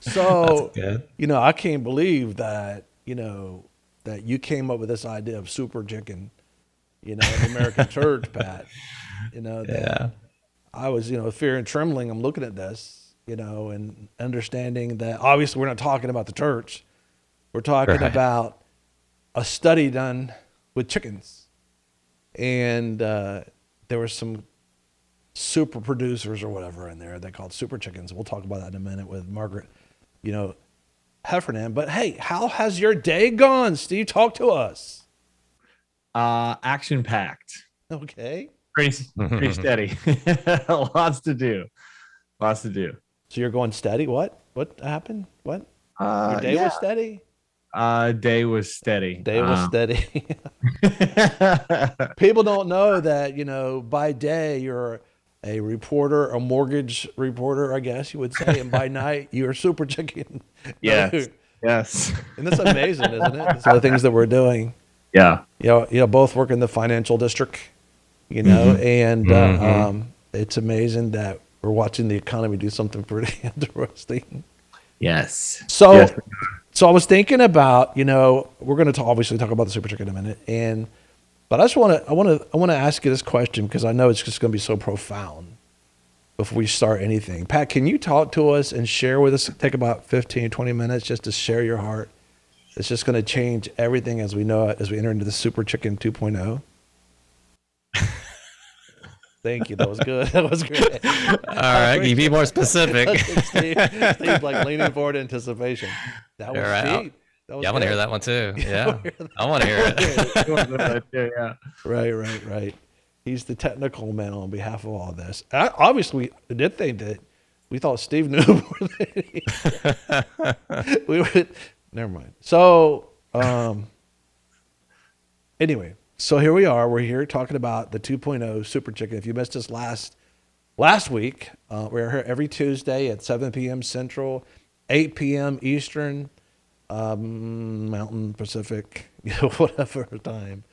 That's So, good. I can't believe that, that you came up with this idea of super chicken, in the American church, Pat. That Yeah. I was, fear and trembling. I'm looking at this, and understanding that obviously we're not talking about the church. We're talking Right. about a study done with chickens. And there were some super producers or whatever in there they called super chickens. We'll talk about that in a minute with Margaret, you know, Heffernan. But hey, how has your day gone, Steve? Talk to us. Action packed. Okay. Pretty steady. Lots to do. Lots to do. So you're going steady. What? What happened? What? Your day Yeah. was steady? Day was steady. Day was steady. People don't know that, by day you're a reporter, a mortgage reporter, I guess you would say, and by night you're super chicken. Yes. Yes. And that's amazing, isn't it? Some of the things that we're doing. Yeah. Both work in the financial district, and it's amazing that we're watching the economy do something pretty interesting. Yes. So, Yes. so I was thinking about, we're going to obviously talk about the super chicken in a minute, but I want to ask you this question because I know it's just going to be so profound before we start anything. Pat, can you talk to us and share with us? Take about 15, 20 minutes just to share your heart. It's just going to change everything as we know it as we enter into the Super Chicken 2.0. Thank you. That was good. That was great. All right. Can you be more specific? Steve's like leaning forward in anticipation. That was All right. cheap. That was Yeah, I want to good. hear that one too. Yeah. I want to hear it. Yeah. Right. He's the technical man on behalf of all this. Obviously, we did think that we thought Steve knew more than he did. We would. Never mind. So, anyway, so here we are. We're here talking about the 2.0 Super Chicken. If you missed us last week, we're here every Tuesday at 7 p.m. Central, 8 p.m. Eastern, Mountain Pacific, whatever time.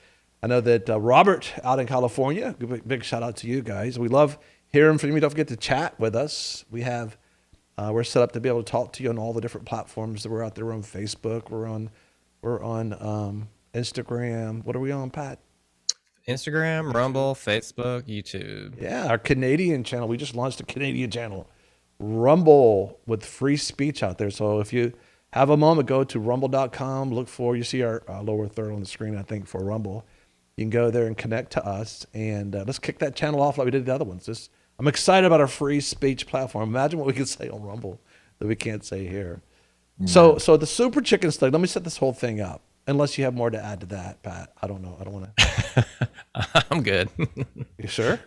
I know that Robert out in California, big shout out to you guys. We love hearing from you. Don't forget to chat with us. We're set up to be able to talk to you on all the different platforms that we're out there. We're on Facebook. We're on Instagram. What are we on, Pat? Instagram, Rumble, Facebook, YouTube. Yeah, our Canadian channel. We just launched a Canadian channel, Rumble, with free speech out there. So if you have a moment, go to rumble.com. You see our lower third on the screen, I think, for Rumble. You can go there and connect to us, and let's kick that channel off like we did the other ones. I'm excited about our free speech platform. Imagine what we could say on Rumble that we can't say here. So the Super Chicken stuff, let me set this whole thing up, unless you have more to add to that, Pat. I don't know. I don't want to. I'm good. You sure?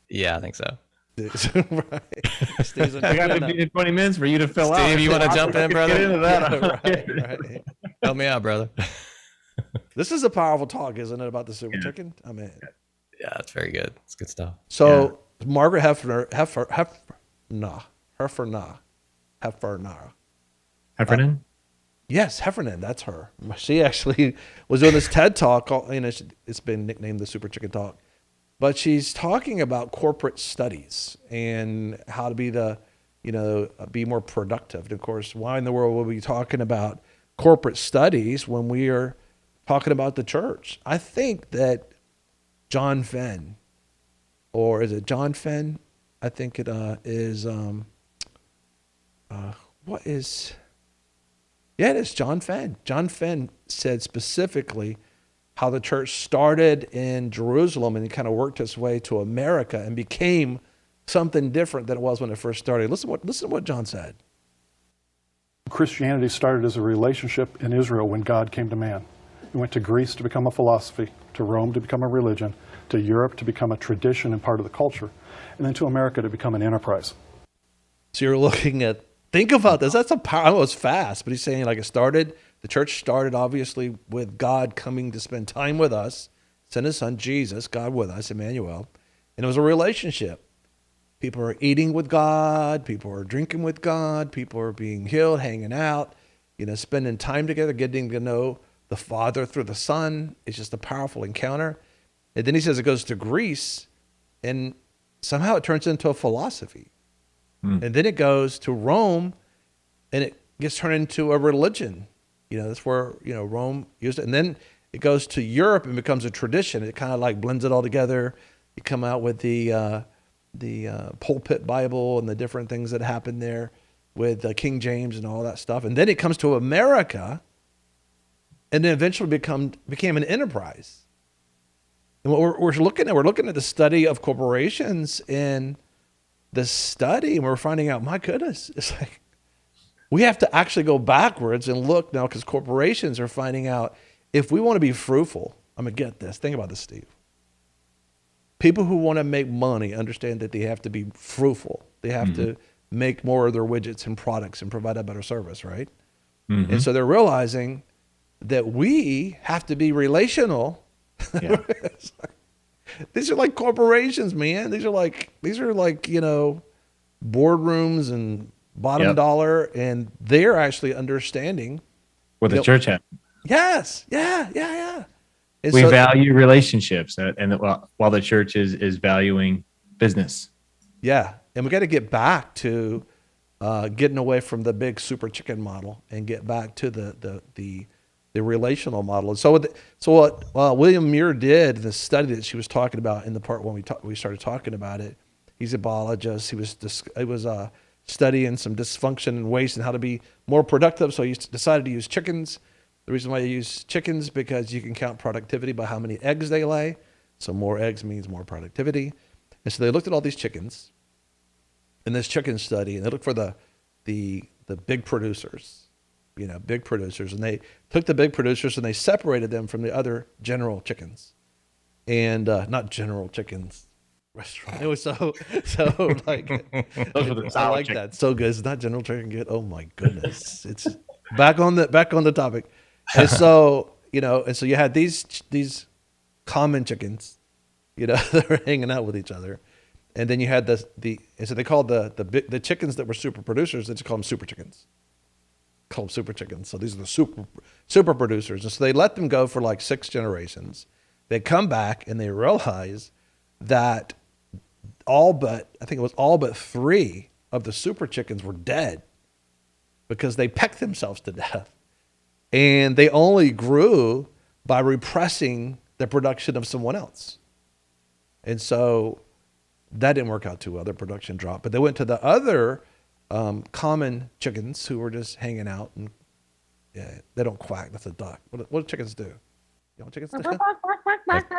Yeah, I think so. Right. Steve's I got 15 to 20 minutes for you to fill out. Steve, you want to jump in, brother? Get into that. right. Help me out, brother. This is a powerful talk, isn't it, about the Super Chicken? I mean, Yeah, it's very good. It's good stuff. so Margaret Heffernan? Yes, Heffernan, that's her. She actually was doing this TED talk. It's been nicknamed the Super Chicken Talk, but she's talking about corporate studies and how to be more productive. And of course, why in the world would we be talking about corporate studies when we are talking about the church? I think that John Fenn, or is it John Fenn? I think it is. What is? Yeah, it is John Fenn. John Fenn said specifically how the church started in Jerusalem and it kind of worked its way to America and became something different than it was when it first started. Listen to what John said. Christianity started as a relationship in Israel when God came to man. It went to Greece to become a philosophy, to Rome to become a religion, to Europe to become a tradition and part of the culture, and then to America to become an enterprise. So you're looking at, think about this. That's I know it's fast, but he's saying like the church started obviously with God coming to spend time with us, sent his son Jesus, God with us, Emmanuel, and it was a relationship. People are eating with God, people are drinking with God, people are being healed, hanging out, spending time together, getting to know the Father through the Son. It's just a powerful encounter. And then he says it goes to Greece, and somehow it turns into a philosophy. And then it goes to Rome, and it gets turned into a religion. That's where, Rome used it. And then it goes to Europe and becomes a tradition. It kind of like blends it all together. You come out with the pulpit Bible and the different things that happened there with King James and all that stuff. And then it comes to America and then eventually became an enterprise. And what we're looking at the study of corporations, and the study, and we're finding out, my goodness, it's like, we have to actually go backwards and look now, because corporations are finding out, if we want to be fruitful, I'm going to get this. Think about this, Steve. People who want to make money understand that they have to be fruitful. They have to make more of their widgets and products and provide a better service, right? Mm-hmm. And so they're realizing that we have to be relational. Yeah. These are like corporations, man. These are like, boardrooms and bottom dollar, and they're actually understanding what the church has. Yes. Yeah. And we value relationships, and while the church is valuing business. Yeah. And we got to get back to getting away from the big super chicken model and get back to the relational model. And so what William Muir did, the study that she was talking about in the part when we started talking about it, he's a biologist. He was studying some dysfunction and waste and how to be more productive. So he decided to use chickens. The reason why you use chickens, because you can count productivity by how many eggs they lay. So more eggs means more productivity. And so they looked at all these chickens in this chicken study, and they looked for the big producers, big producers. And they took the big producers and they separated them from the other general chickens. And not general chickens restaurant. It was so like, those were the I like chicken. That. So good. It's not general chicken good. Oh my goodness. It's back on the topic. And so, and so you had these common chickens, that were hanging out with each other. And then you had and so they called the chickens that were super producers, they just call them super chickens. Call them super chickens. So these are the super producers. And so they let them go for like 6 generations. They come back and they realize that all but 3 of the super chickens were dead because they pecked themselves to death. And they only grew by repressing the production of someone else. And so that didn't work out too well. Their production dropped. But they went to the other common chickens who were just hanging out. And they don't quack. That's a duck. What do chickens do? You know what chickens do?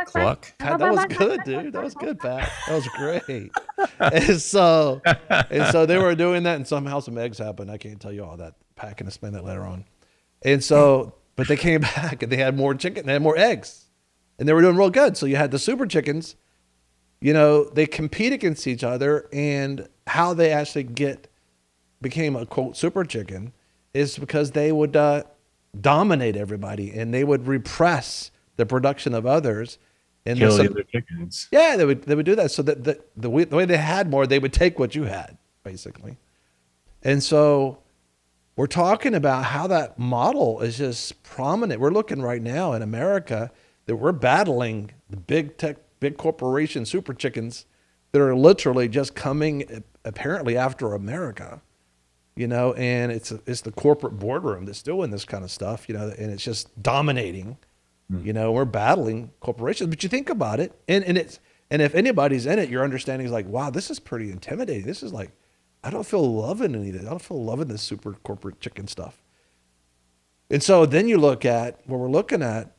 Cluck. God, that was good, dude. That was good, Pat. That was great. And so they were doing that, and somehow some eggs happened. I can't tell you all that. Pat can explain that later on. And so, but they came back and they had more chicken, they had more eggs, and they were doing real good. So you had the super chickens, they compete against each other, and how they actually became a quote super chicken is because they would dominate everybody, and they would repress the production of others. And kill the other chickens. Yeah, they would do that. So that the way they had more, they would take what you had, basically. And so we're talking about how that model is just prominent. We're looking right now in America that we're battling the big tech, big corporation super chickens that are literally just coming apparently after America, and it's the corporate boardroom that's doing this kind of stuff, and it's just dominating, we're battling corporations. But you think about it, and if anybody's in it, your understanding is like, wow, this is pretty intimidating. This is like, I don't feel loving anything. I don't feel loving this super corporate chicken stuff. And so then you look at what we're looking at.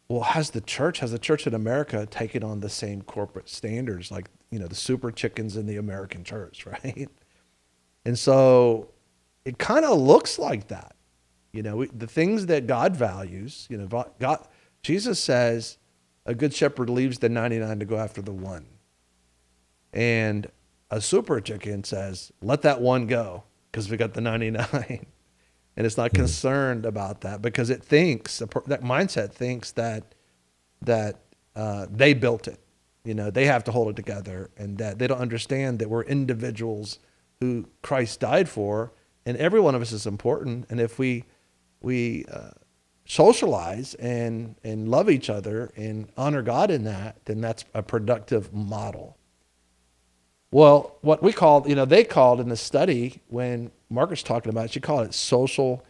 Well, has the church in America taken on the same corporate standards, like, the super chickens in the American church, right? And so it kind of looks like that. The things that God values, Jesus says a good shepherd leaves the 99 to go after the one. And a super chicken says, let that one go because we got the 99. And it's not concerned about that because it thinks, that mindset thinks that they built it. They have to hold it together, and that they don't understand that we're individuals who Christ died for, and every one of us is important. And if we socialize and love each other and honor God in that, then that's a productive model. Well, what we called, they called in the study when Margaret's talking about it, she called it social,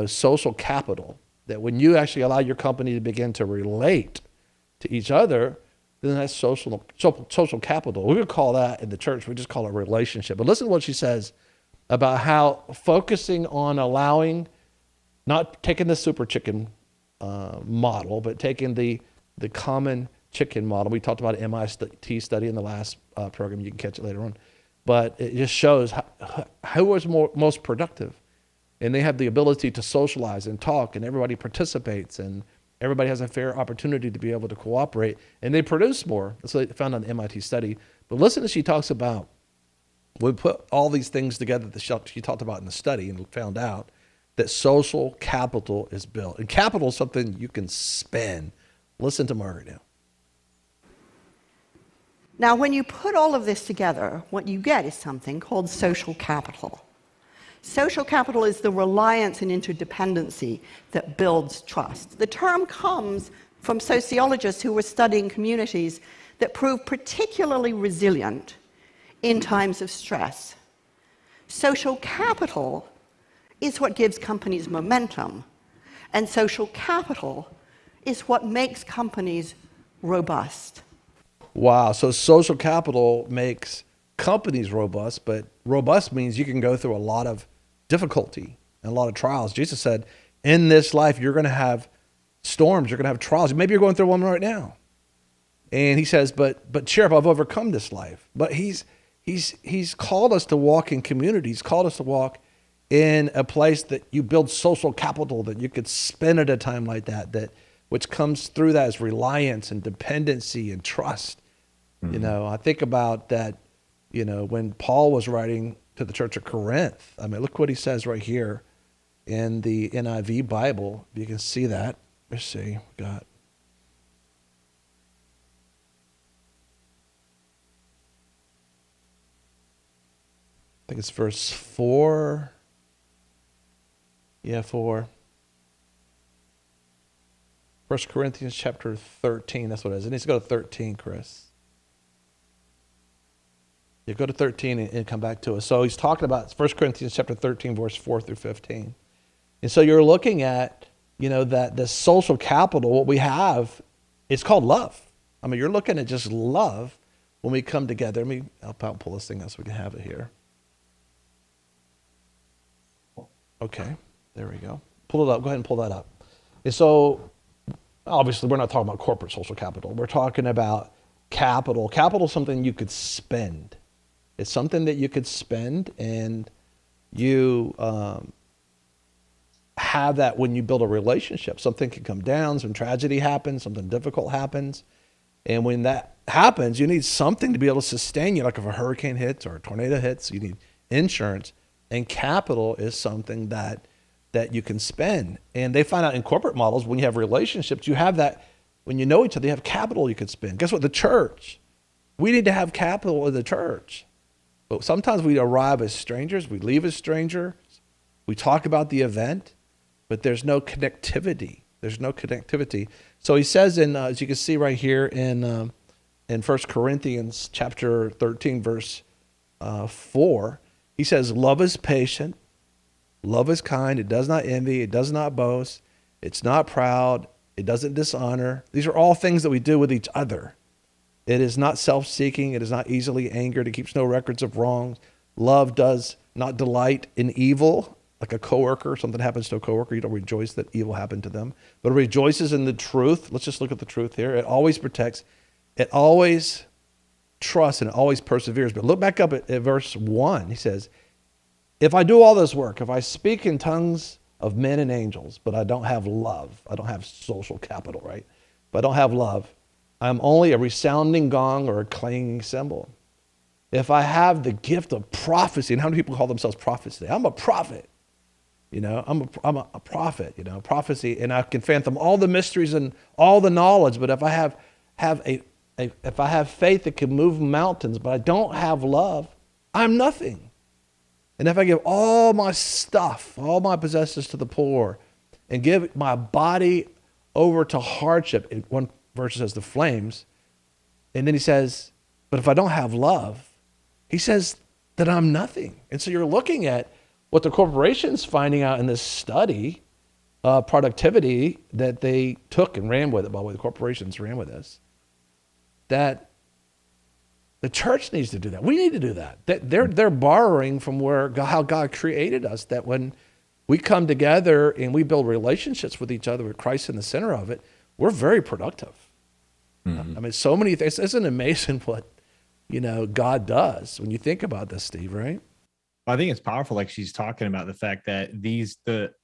social capital. That when you actually allow your company to begin to relate to each other, then that's social capital. We would call that in the church, we just call it relationship. But listen to what she says about how focusing on allowing, not taking the super chicken model, but taking the common chicken model. We talked about an MIT study in the last program. You can catch it later on. But it just shows who was most productive. And they have the ability to socialize and talk, and everybody participates, and everybody has a fair opportunity to be able to cooperate, and they produce more. That's what they found on the MIT study. But listen as she talks about, we put all these things together that she talked about in the study and found out that social capital is built. And capital is something you can spend. Listen to Margaret now. Now, when you put all of this together, what you get is something called social capital. Social capital is the reliance and interdependency that builds trust. The term comes from sociologists who were studying communities that prove particularly resilient in times of stress. Social capital is what gives companies momentum, and social capital is what makes companies robust. Wow, so social capital makes companies robust, but robust means you can go through a lot of difficulty and a lot of trials. Jesus said, in this life, you're going to have storms, you're going to have trials. Maybe you're going through one right now. And he says, but cheer up, I've overcome this life. But he's called us to walk in community. He's called us to walk in a place that you build social capital that you could spend at a time like that which comes through that is reliance and dependency and trust. Mm-hmm. I think about that, when Paul was writing to the church of Corinth. I mean, look what he says right here in the NIV Bible. You can see that. Let's see. We got. I think it's verse 4. Yeah, 4. 1 Corinthians chapter 13. That's what it is. It needs to go to 13, Chris. You go to 13 and come back to us. So he's talking about 1 Corinthians chapter 13, verse 4 through 15. And so you're looking at, that the social capital, what we have, it's called love. I mean, you're looking at just love when we come together. I'll pull this thing out so we can have it here. Okay, there we go. Pull it up. Go ahead and pull that up. And so, obviously, we're not talking about corporate social capital. We're talking about capital. Capital is something you could spend. It's something that you could spend, and you have that when you build a relationship. Something can come down, some tragedy happens, something difficult happens. And when that happens, you need something to be able to sustain you. Like if a hurricane hits or a tornado hits, you need insurance. And capital is something that you can spend. And they find out in corporate models, when you have relationships, you have that, when you know each other, you have capital you could spend. Guess what? The church. We need to have capital in the church. But sometimes we arrive as strangers, we leave as strangers, we talk about the event, but there's no connectivity. There's no connectivity. So he says as you can see right here in 1 Corinthians chapter 13, verse 4, he says, love is patient, love is kind, it does not envy, it does not boast, it's not proud, it doesn't dishonor. These are all things that we do with each other. It is not self-seeking, it is not easily angered, it keeps no records of wrongs. Love does not delight in evil, like a coworker, something happens to a coworker, you don't rejoice that evil happened to them, but it rejoices in the truth. Let's just look at the truth here. It always protects, it always trusts, and it always perseveres. But look back up at verse 1. He says, if I do all this work, if I speak in tongues of men and angels, but I don't have love, I don't have social capital, right? If I don't have love, I'm only a resounding gong or a clanging cymbal. If I have the gift of prophecy, and how many people call themselves prophets today? I'm a prophet. I'm a prophet, prophecy, and I can fathom all the mysteries and all the knowledge, but if I have faith that can move mountains, but I don't have love, I'm nothing. And if I give all my stuff, all my possessions to the poor, and give my body over to hardship, in one verse says the flames, and then he says, but if I don't have love, He says that I'm nothing. And so you're looking at what the corporation's finding out in this study, productivity that they took and ran with it, by the way, the corporations ran with this, that the church needs to do that. We need to do that. They're borrowing from how God created us, that when we come together and we build relationships with each other with Christ in the center of it, we're very productive. I mean, so many things. Isn't it amazing what, God does when you think about this, Steve, right? I think it's powerful. Like she's talking about the fact that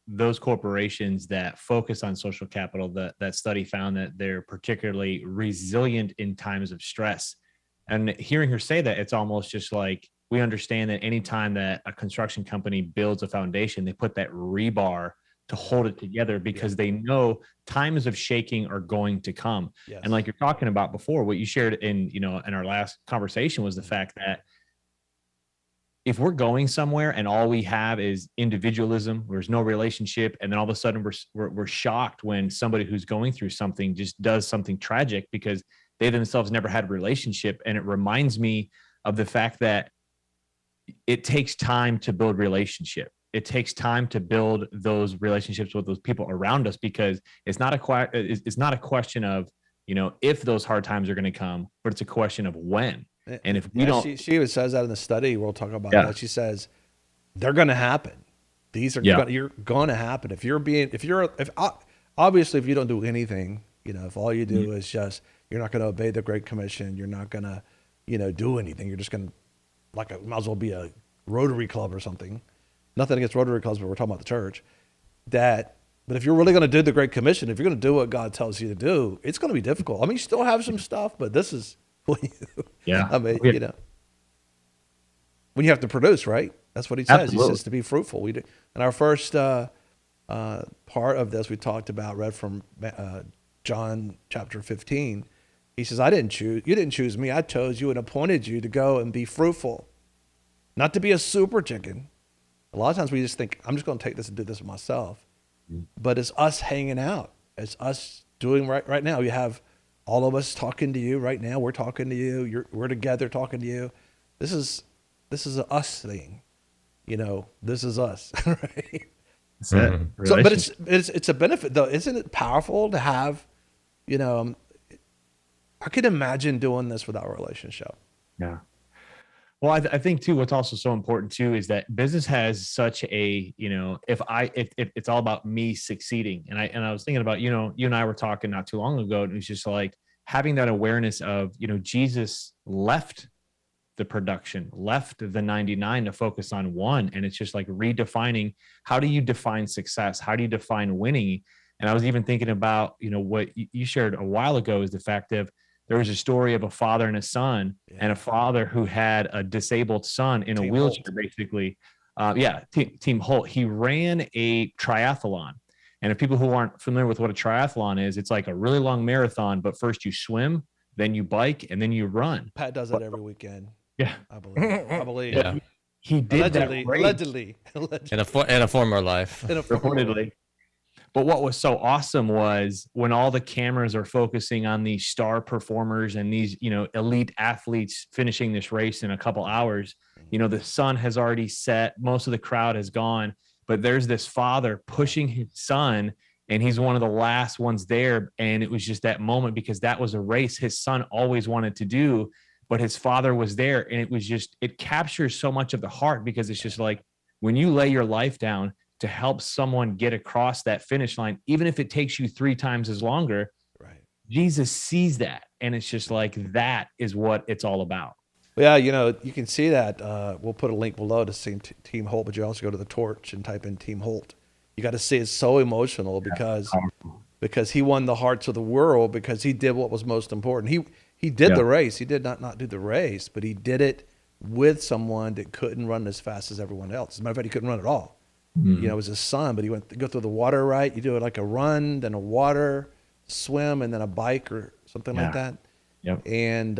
those corporations that focus on social capital, that study found that they're particularly resilient in times of stress. And hearing her say that, it's almost just like we understand that anytime that a construction company builds a foundation, they put that rebar to hold it together because they know times of shaking are going to come. Yes. And like you're talking about before, what you shared in our last conversation was the fact that if we're going somewhere and all we have is individualism, there's no relationship, and then all of a sudden we're shocked when somebody who's going through something just does something tragic because they themselves never had a relationship. And it reminds me of the fact that it takes time to build relationship. It takes time to build those relationships with those people around us, because it's not a question of, if those hard times are going to come, but it's a question of when. And if we don't, she even says that in the study. We'll talk about that. She says they're going to happen. These are you're going to happen. Obviously, if you don't do anything, if all you do is just, you're not going to obey the Great Commission, you're not going to, do anything. You're just going to, might as well be a Rotary Club or something. Nothing against Rotary Clubs, but we're talking about the church. But if you're really going to do the Great Commission, if you're going to do what God tells you to do, it's going to be difficult. I mean, you still have some stuff, but this is what you, I mean, when you have to produce, right? That's what he says. Absolutely. He says to be fruitful. We do. In our first part of this, we talked about, read from John chapter 15. He says, you didn't choose me. I chose you and appointed you to go and be fruitful, not to be a super chicken. A lot of times we just think, I'm just going to take this and do this myself. But it's us hanging out. It's us doing right now. You have all of us talking to you right now. We're talking to you. We're together talking to you. This is an us thing. This is us, right? That's it. So, but it's a benefit though. Isn't it powerful to have, I could imagine doing this without a relationship. Yeah. Well, I think too, what's also so important too, is that business has such a, if it's all about me succeeding. And I was thinking about, you and I were talking not too long ago, and it was just like having that awareness of, Jesus left the production, left the 99 to focus on one. And it's just like redefining, how do you define success? How do you define winning? And I was even thinking about, what you shared a while ago, is the fact of, there was a story of a father and a son, and a father who had a disabled son in a wheelchair, basically. Team Holt. He ran a triathlon. And if people who aren't familiar with what a triathlon is, it's like a really long marathon, but first you swim, then you bike, and then you run. Pat does that every weekend. Yeah. I believe. Yeah. He did allegedly. In a former life. Reportedly. But what was so awesome was when all the cameras are focusing on these star performers and these, elite athletes finishing this race in a couple hours, the sun has already set, most of the crowd has gone, but there's this father pushing his son, and he's one of the last ones there. And it was just that moment, because that was a race his son always wanted to do, but his father was there. And it was just, it captures so much of the heart, because it's just like, when you lay your life down to help someone get across that finish line, even if it takes you 3 times as longer, right? Jesus sees that. And it's just like, that is what it's all about. Yeah, you can see that. We'll put a link below to see Team Holt, but you also go to the Torch and type in Team Holt. You got to see it's so emotional, because he won the hearts of the world, because he did what was most important. He did the race. He did not do the race, but he did it with someone that couldn't run as fast as everyone else. As a matter of fact, he couldn't run at all. It was his son, but he went to go through the water, right? You do it like a run, then a water, swim, and then a bike or something like that. Yep. And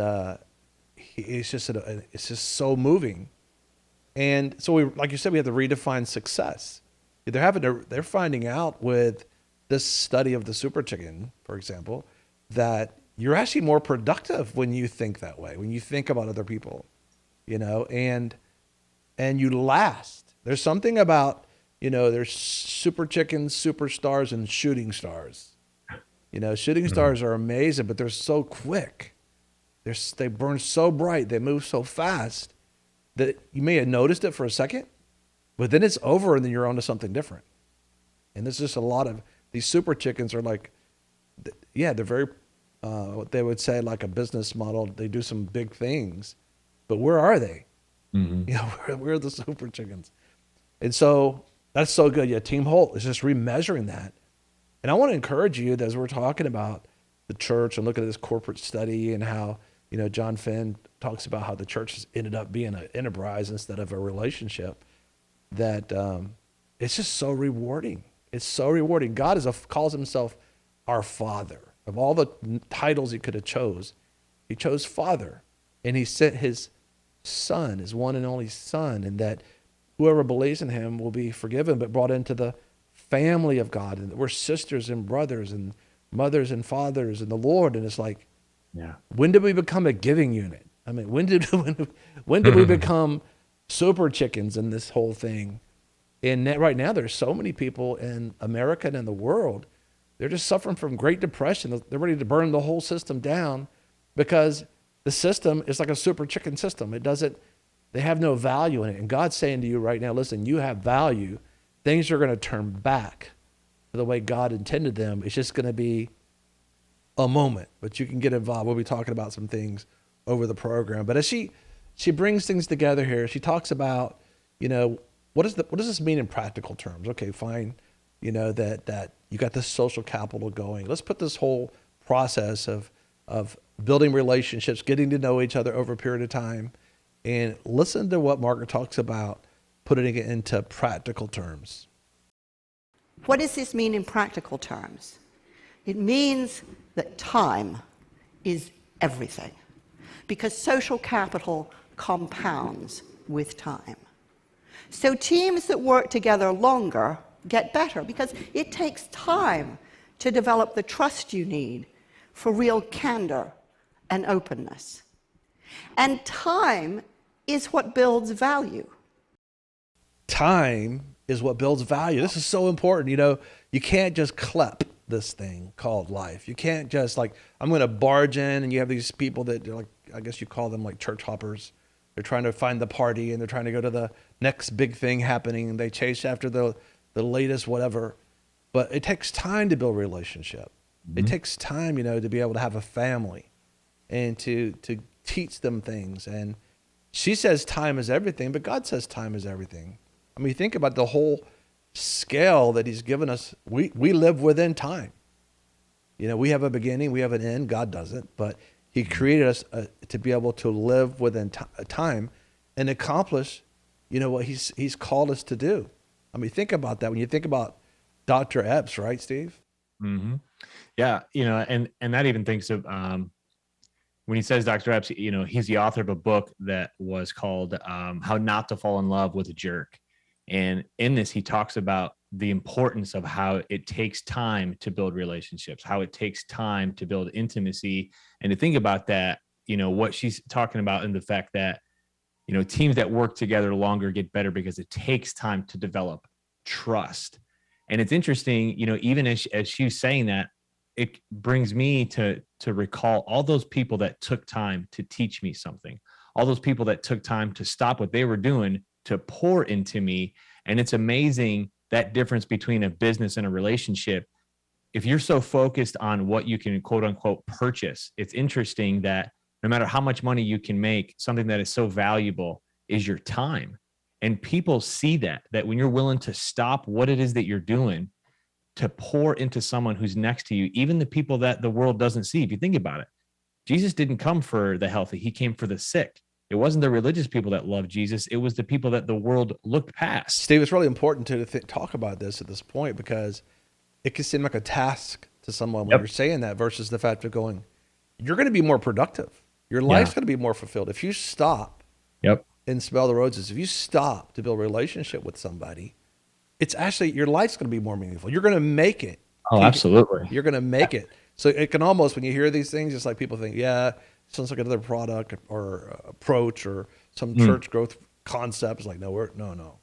it's just so moving. And so like you said, we have to redefine success. They're finding out with this study of the super chicken, for example, that you're actually more productive when you think that way, when you think about other people. and you last. There's something about, there's super chickens, superstars, and shooting stars. Shooting stars are amazing, but they're so quick. They burn so bright, they move so fast that you may have noticed it for a second, but then it's over and then you're on to something different. And there's just a lot of these super chickens are like, they're very, what they would say like a business model. They do some big things, but where are they? Where are the super chickens? And so that's so good. Yeah, Team Holt is just remeasuring that. And I want to encourage you that as we're talking about the church and looking at this corporate study and how, John Fenn talks about how the church has ended up being an enterprise instead of a relationship, that it's just so rewarding. It's so rewarding. God calls himself our Father. Of all the titles he could have chose, he chose Father. And he sent his Son, his one and only Son, and that whoever believes in him will be forgiven, but brought into the family of God. And we're sisters and brothers and mothers and fathers in the Lord. And it's like, when did we become a giving unit? I mean, when did we become super chickens in this whole thing? And right now, there's so many people in America and in the world, they're just suffering from Great Depression. They're ready to burn the whole system down because the system is like a super chicken system. They have no value in it. And God's saying to you right now, listen, you have value. Things are going to turn back to the way God intended them. It's just going to be a moment, but you can get involved. We'll be talking about some things over the program. But as she brings things together here, she talks about, what does this mean in practical terms? Okay, fine. That you got this social capital going. Let's put this whole process of building relationships, getting to know each other over a period of time, and listen to what Margaret talks about, putting it into practical terms. What does this mean in practical terms? It means that time is everything, because social capital compounds with time. So teams that work together longer get better because it takes time to develop the trust you need for real candor and openness. And time is what builds value. Time is what builds value. This is so important. You can't just klep this thing called life. You can't just I'm going to barge in, and you have these people that are I guess you call them like church hoppers. They're trying to find the party and they're trying to go to the next big thing happening, and they chase after the latest whatever. But it takes time to build a relationship. It takes time, to be able to have a family and to teach them things. And she says time is everything, but God says time is everything. I mean, think about the whole scale that he's given us. We live within time. We have a beginning, we have an end. God doesn't, but he created us to be able to live within time and accomplish, what he's called us to do. I mean, think about that. When you think about Dr. Epps, right, Steve? Mm-hmm. Yeah. And that even thinks of, when he says Dr. Epps, he's the author of a book that was called How Not to Fall in Love with a Jerk. And in this, he talks about the importance of how it takes time to build relationships, how it takes time to build intimacy. And to think about that, what she's talking about, and the fact that, teams that work together longer get better because it takes time to develop trust. And it's interesting, even as she was saying that, it brings me to recall all those people that took time to teach me something, all those people that took time to stop what they were doing to pour into me. And it's amazing that difference between a business and a relationship. If you're so focused on what you can quote unquote purchase, it's interesting that no matter how much money you can make, something that is so valuable is your time. And people see that when you're willing to stop what it is that you're doing to pour into someone who's next to you, even the people that the world doesn't see. If you think about it, Jesus didn't come for the healthy. He came for the sick. It wasn't the religious people that loved Jesus. It was the people that the world looked past. Steve, it's really important to talk about this at this point, because it can seem like a task to someone when you're saying that, versus the fact of going, you're going to be more productive. Your life's going to be more fulfilled. If you stop and smell the roses, if you stop to build a relationship with somebody, it's actually, your life's going to be more meaningful. You're going to make it. Oh, absolutely. You're going to make it. So it can almost, when you hear these things, just like people think, sounds like another product or approach or some church growth concepts. Like, no.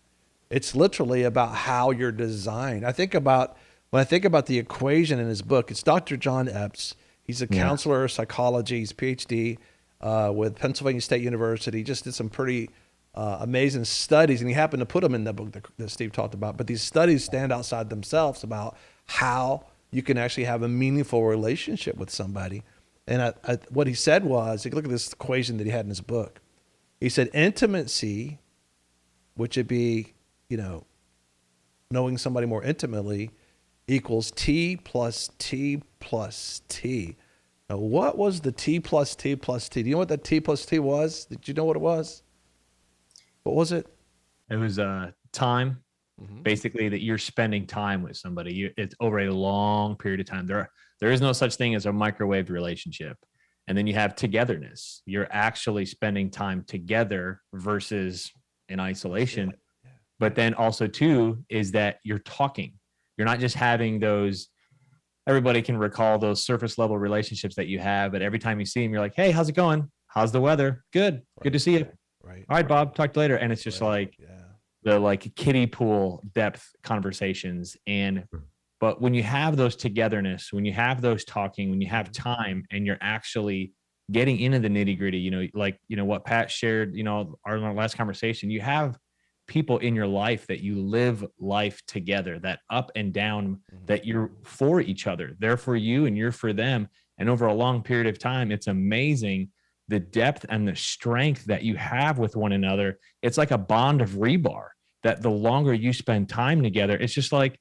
It's literally about how you're designed. When I think about the equation in his book, it's Dr. John Epps. He's a counselor of psychology. He's PhD with Pennsylvania State University. Just did some pretty amazing studies, and he happened to put them in the book that Steve talked about. But these studies stand outside themselves about how you can actually have a meaningful relationship with somebody. And what he said was, look at this equation that he had in his book. He said intimacy, which would be, knowing somebody more intimately, equals T plus T plus T. Now, what was the T plus T plus T? Do you know what that T plus T was? Did you know what it was? What was it? It was time, basically, that you're spending time with somebody. It's over a long period of time. There is no such thing as a microwave relationship. And then you have togetherness. You're actually spending time together versus in isolation. But then also, too, is that you're talking. You're not just having those, everybody can recall those surface level relationships that you have, but every time you see them, you're like, hey, how's it going? How's the weather? Good. Good to see you. Right. All right, Bob, talk to you later. And it's just the kiddie pool depth conversations. But when you have those togetherness, when you have those talking, when you have time and you're actually getting into the nitty gritty, what Pat shared, our last conversation, you have people in your life that you live life together, that up and down, that you're for each other. They're for you and you're for them. And over a long period of time, it's amazing the depth and the strength that you have with one another. It's like a bond of rebar that the longer you spend time together, it's just like,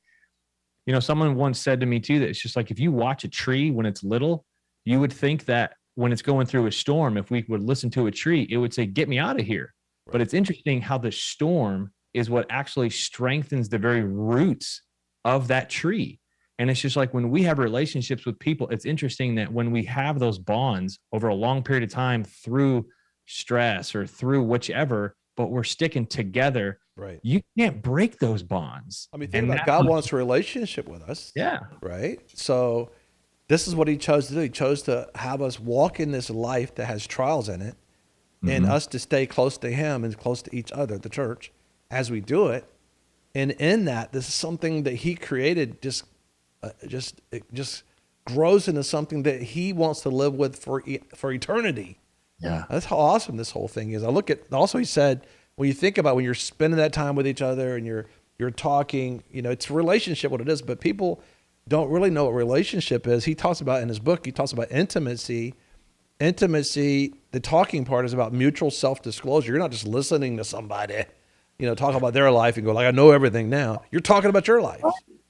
someone once said to me too, that it's just like, if you watch a tree when it's little, you would think that when it's going through a storm, if we would listen to a tree, it would say, get me out of here. Right. But it's interesting how the storm is what actually strengthens the very roots of that tree. And it's just like when we have relationships with people, it's interesting that when we have those bonds over a long period of time through stress or through whichever, but we're sticking together, right? You can't break those bonds. I mean, think about God wants a relationship with us. Yeah. Right. So this is what he chose to do. He chose to have us walk in this life that has trials in it, and us to stay close to him and close to each other, the church, as we do it. And in that, this is something that he created, just grows into something that he wants to live with for eternity. Yeah. That's how awesome this whole thing is. I look at, also he said, when you think about when you're spending that time with each other and you're talking, it's a relationship, what it is, but people don't really know what relationship is. He talks about in his book, he talks about intimacy. Intimacy, the talking part is about mutual self-disclosure. You're not just listening to somebody, talk about their life and go like, I know everything now. You're talking about your life.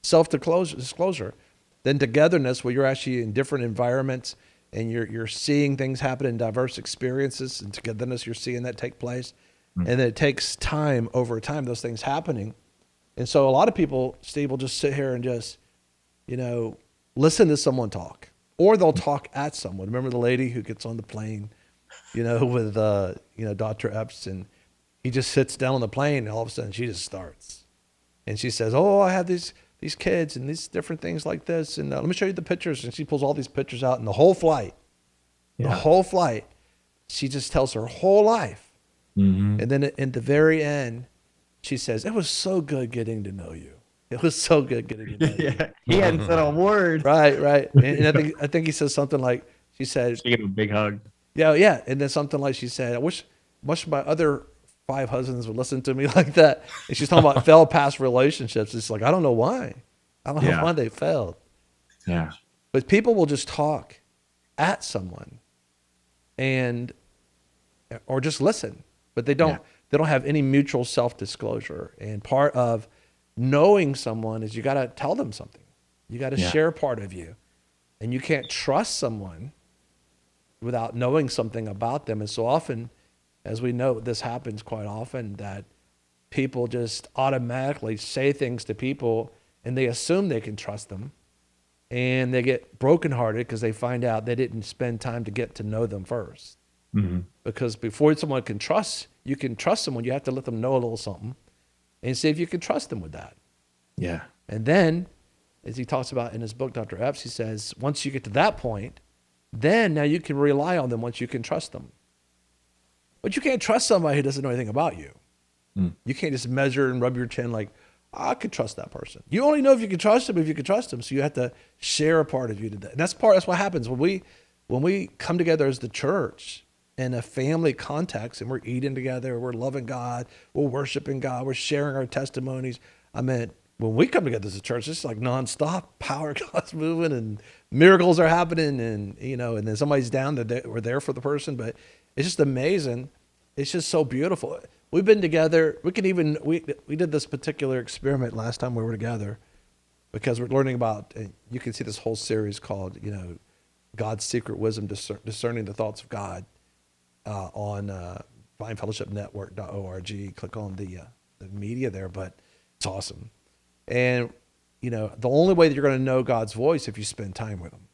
Self-disclosure. Then togetherness, where you're actually in different environments and you're seeing things happen in diverse experiences, and togetherness, you're seeing that take place. And then it takes time over time, those things happening. And so a lot of people, Steve, will just sit here and just, listen to someone talk, or they'll talk at someone. Remember the lady who gets on the plane, with, Dr. Epps, and he just sits down on the plane and all of a sudden she just starts. And she says, oh, I have these kids and these different things like this. And let me show you the pictures. And she pulls all these pictures out, and the whole flight, she just tells her whole life. And then in the very end, she says, it was so good getting to know you. It was so good getting to know you. He hadn't said a word. Right. And I think he says something like, she said, she gave him a big hug. Yeah. And then something like she said, I wish my other 5 husbands would listen to me like that. And she's talking about failed past relationships. It's like, I don't know why. I don't know why they failed. Yeah. But people will just talk at someone or just listen, but they don't have any mutual self-disclosure. And part of knowing someone is you got to tell them something. You got to share part of you, and you can't trust someone without knowing something about them. And so often, as we know, this happens quite often, that people just automatically say things to people and they assume they can trust them, and they get brokenhearted because they find out they didn't spend time to get to know them first. Because before someone you can trust someone, you have to let them know a little something and see if you can trust them with that. Yeah. And then, as he talks about in his book, Dr. Epps, he says, once you get to that point, then now you can rely on them once you can trust them. But you can't trust somebody who doesn't know anything about you. Mm. You can't just measure and rub your chin like, I could trust that person. You only know if you can trust them if you can trust them. So you have to share a part of you today. And that's what happens when we come together as the church in a family context and we're eating together, we're loving God, we're worshiping God, we're sharing our testimonies. I mean, when we come together as a church, it's like nonstop power of God's moving and miracles are happening, and and then somebody's down, we're there for the person. But it's just amazing. It's just so beautiful. We've been together. We did this particular experiment last time we were together because we're learning about. And you can see this whole series called God's Secret Wisdom, Discerning the Thoughts of God, on FindFellowshipNetwork.org. Click on the media there, but it's awesome. And the only way that you're going to know God's voice if you spend time with Him.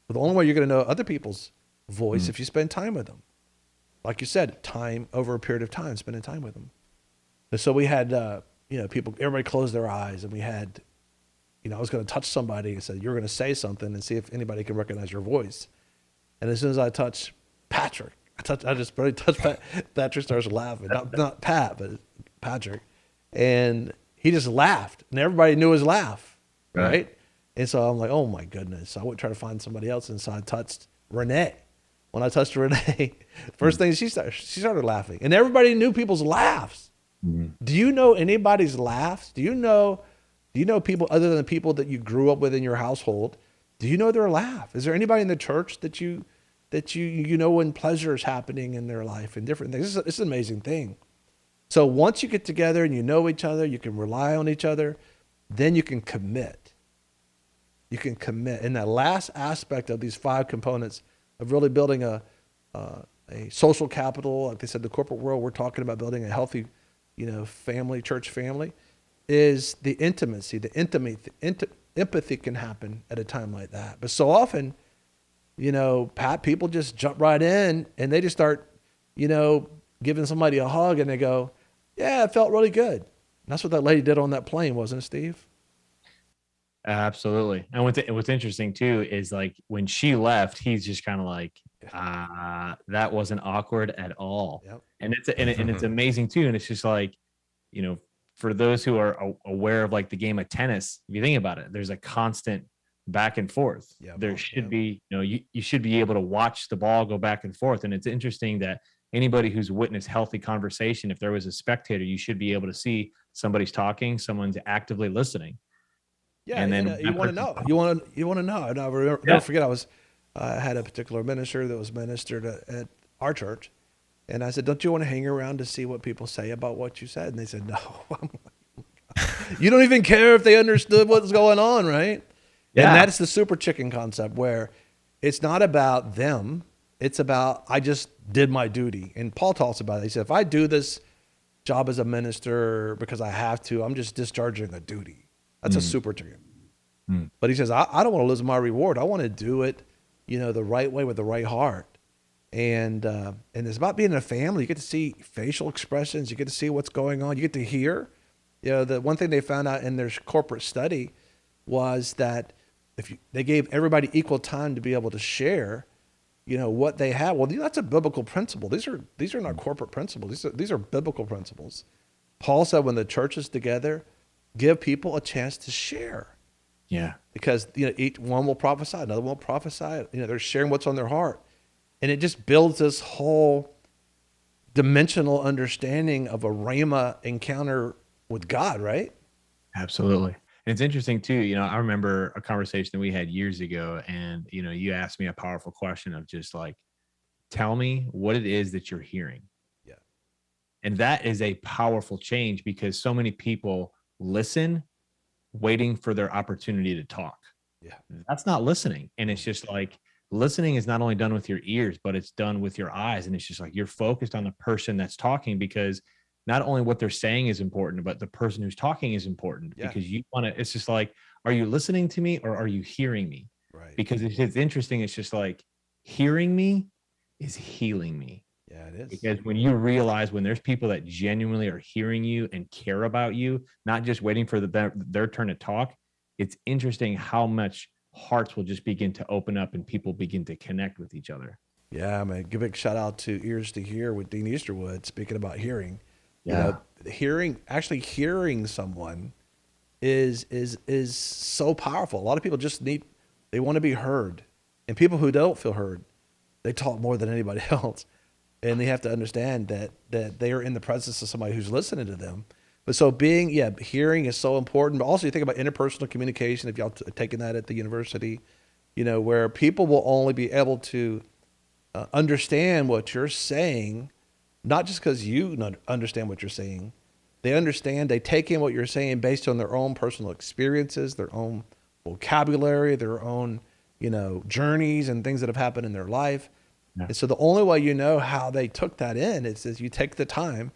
But the only way you're going to know other people's voice if you spend time with them. Like you said, time over a period of time, spending time with them. And so we had people, everybody closed their eyes, and we had, I was going to touch somebody and said, you're going to say something and see if anybody can recognize your voice. And as soon as I touched Patrick, I just barely touched Patrick starts laughing. Not Pat, but Patrick. And he just laughed, and everybody knew his laugh, right? And so I'm like, oh my goodness. So I would try to find somebody else, and so I touched Renee. When I touched Renee, first thing she started laughing, and everybody knew people's laughs. Mm-hmm. Do you know anybody's laughs? Do you know people other than the people that you grew up with in your household? Do you know their laugh? Is there anybody in the church that you when pleasure is happening in their life and different things? It's an amazing thing. So once you get together and you know each other, you can rely on each other, then you can commit. You can commit. And that last aspect of these 5 components of really building a social capital, like they said, the corporate world, we're talking about building a healthy, family, church family, is the intimacy, empathy can happen at a time like that. But so often, Pat, people just jump right in and they just start, giving somebody a hug and they go, yeah, it felt really good. And that's what that lady did on that plane, wasn't it, Steve? Absolutely. And what's interesting too is like when she left, he's just kind of like, that wasn't awkward at all. Yep. And it's amazing too. And it's just like, for those who are aware of like the game of tennis, if you think about it, there's a constant back and forth. There should be, you should be able to watch the ball go back and forth. And it's interesting that anybody who's witnessed healthy conversation, if there was a spectator, you should be able to see somebody's talking, someone's actively listening. Yeah, and then you want to know. You want to know. And I'll never forget. I had a particular minister that was ministered at our church, and I said, "Don't you want to hang around to see what people say about what you said?" And they said, "No." I'm like, you don't even care if they understood what's going on, right? Yeah. And that's the super chicken concept, where it's not about them. It's about, I just did my duty. And Paul talks about it. He said, if I do this job as a minister because I have to, I'm just discharging a duty. That's a super chicken. But he says, I don't want to lose my reward. I want to do it, the right way with the right heart. And it's about being in a family. You get to see facial expressions. You get to see what's going on. You get to hear. The one thing they found out in their corporate study was that they gave everybody equal time to be able to share, what they have. Well, that's a biblical principle. These are not corporate principles. These are biblical principles. Paul said when the church is together, give people a chance to share. Yeah. Because, each one will prophesy, another one will prophesy. They're sharing what's on their heart. And it just builds this whole dimensional understanding of a Rhema encounter with God, right? Absolutely. And it's interesting too, I remember a conversation that we had years ago, and, you asked me a powerful question of just like, tell me what it is that you're hearing. Yeah. And that is a powerful change, because so many people listen waiting for their opportunity to talk. Yeah. That's not listening. And it's just like, listening is not only done with your ears, but it's done with your eyes. And it's just like, you're focused on the person that's talking, because not only what they're saying is important, but the person who's talking is important. Yeah. Because you want to, it's just like, are you listening to me or are you hearing me? Right. Because it's interesting. It's just like, hearing me is healing me. Yeah, it is. Because when you realize when there's people that genuinely are hearing you and care about you, not just waiting for their turn to talk, it's interesting how much hearts will just begin to open up and people begin to connect with each other. Yeah, man. Give a big shout out to Ears to Hear with Dean Easterwood, speaking about hearing. You Yeah. know, actually hearing someone is so powerful. A lot of people just they want to be heard. And people who don't feel heard, they talk more than anybody else. And they have to understand that they are in the presence of somebody who's listening to them. But so hearing is so important. But also you think about interpersonal communication, if y'all taken that at the university, where people will only be able to understand what you're saying, not just because you understand what you're saying. They take in what you're saying based on their own personal experiences, their own vocabulary, their own, journeys and things that have happened in their life. Yeah. And so the only way you know how they took that in is you take the time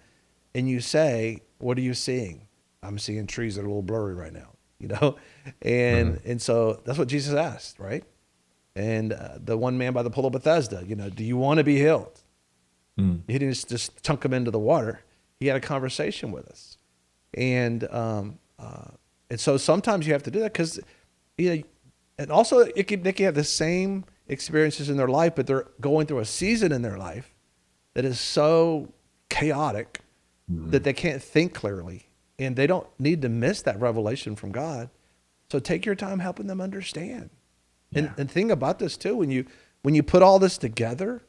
and you say, what are you seeing? I'm seeing trees that are a little blurry right now, and so that's what Jesus asked, right? And the one man by the pool of Bethesda, do you want to be healed? He didn't just chunk him into the water. He had a conversation with us. And so sometimes you have to do that because, and also they can have the same experiences in their life, but they're going through a season in their life that is so chaotic that they can't think clearly. And they don't need to miss that revelation from God. So take your time helping them understand. Yeah. And think about this too, when you put all this together,